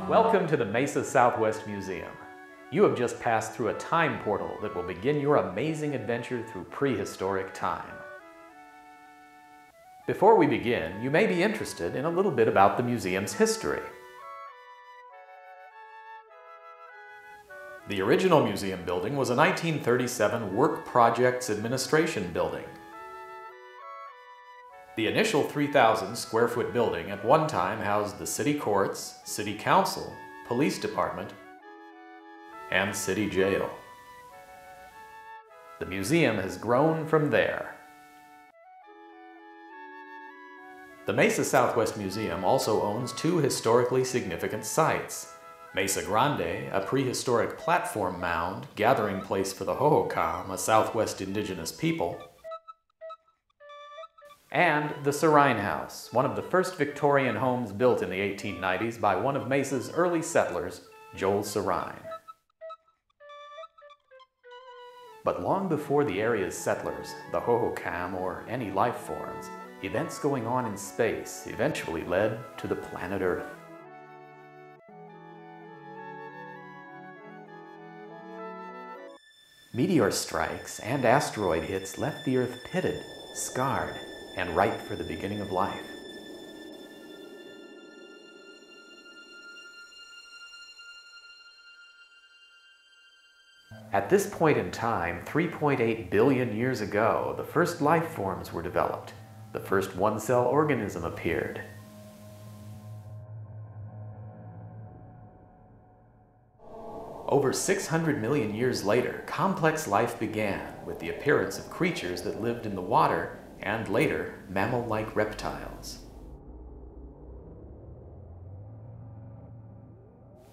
Welcome to the Mesa Southwest Museum. You have just passed through a time portal that will begin your amazing adventure through prehistoric time. Before we begin, you may be interested in a little bit about the museum's history. The original museum building was a 1937 Work Projects Administration building. The initial 3,000 square foot building at one time housed the city courts, city council, police department, and city jail. The museum has grown from there. The Mesa Southwest Museum also owns two historically significant sites: Mesa Grande, a prehistoric platform mound, gathering place for the Hohokam, a Southwest indigenous people, and the Sarine House, one of the first Victorian homes built in the 1890s by one of Mesa's early settlers, Joel Sarine. But long before the area's settlers, the Hohokam, or any life forms, events going on in space eventually led to the planet Earth. Meteor strikes and asteroid hits left the Earth pitted, scarred, and ripe for the beginning of life. At this point in time, 3.8 billion years ago, the first life forms were developed. The first one-cell organism appeared. Over 600 million years later, complex life began with the appearance of creatures that lived in the water and later, mammal-like reptiles.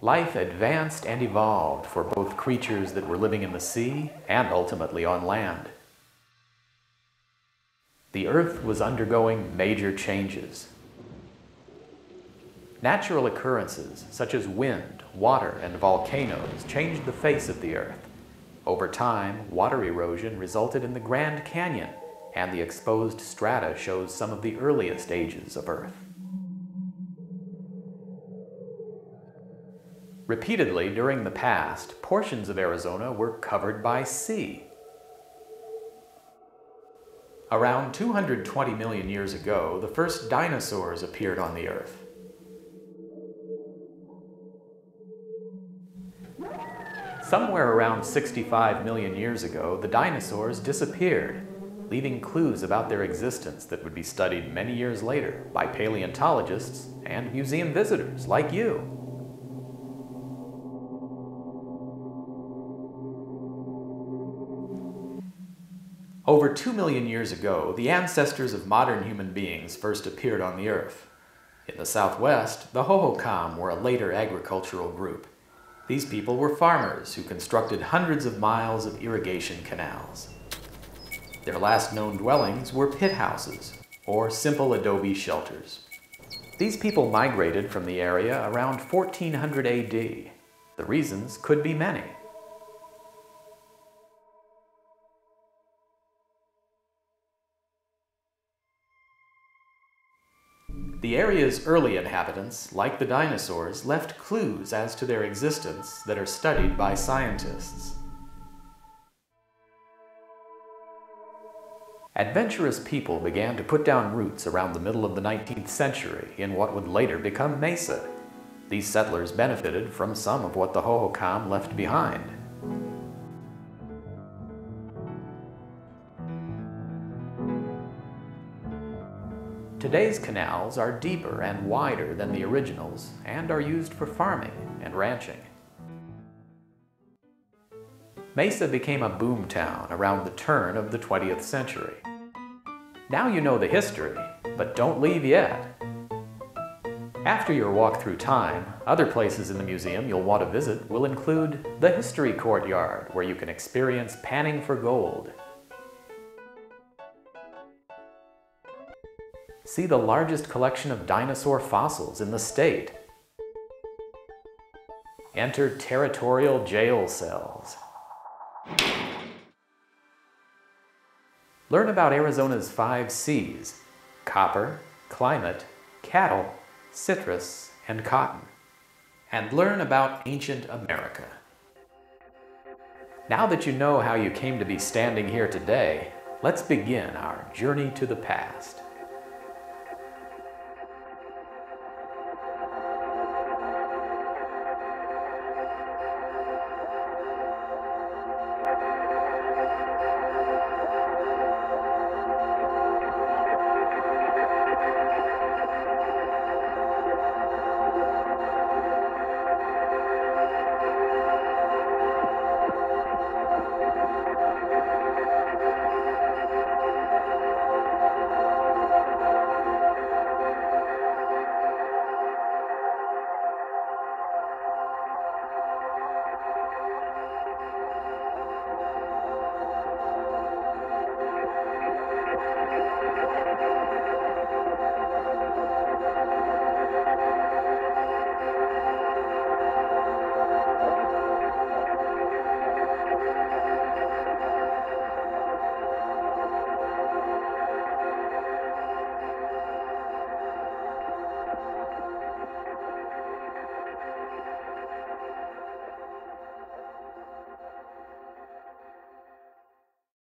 Life advanced and evolved for both creatures that were living in the sea and ultimately on land. The Earth was undergoing major changes. Natural occurrences such as wind, water, and volcanoes changed the face of the Earth. Over time, water erosion resulted in the Grand Canyon, and the exposed strata shows some of the earliest ages of Earth. Repeatedly during the past, portions of Arizona were covered by sea. Around 220 million years ago, the first dinosaurs appeared on the Earth. Somewhere around 65 million years ago, the dinosaurs disappeared, leaving clues about their existence that would be studied many years later by paleontologists and museum visitors like you. Over 2 million years ago, the ancestors of modern human beings first appeared on the Earth. In the Southwest, the Hohokam were a later agricultural group. These people were farmers who constructed hundreds of miles of irrigation canals. Their last known dwellings were pit houses, or simple adobe shelters. These people migrated from the area around 1400 AD. The reasons could be many. The area's early inhabitants, like the dinosaurs, left clues as to their existence that are studied by scientists. Adventurous people began to put down roots around the middle of the 19th century in what would later become Mesa. These settlers benefited from some of what the Hohokam left behind. Today's canals are deeper and wider than the originals and are used for farming and ranching. Mesa became a boom town around the turn of the 20th century. Now you know the history, but don't leave yet. After your walk through time, other places in the museum you'll want to visit will include the History Courtyard, where you can experience panning for gold. See the largest collection of dinosaur fossils in the state. Enter territorial jail cells. Learn about Arizona's 5 C's: copper, climate, cattle, citrus, and cotton. and learn about ancient America. Now that you know how you came to be standing here today, let's begin our journey to the past.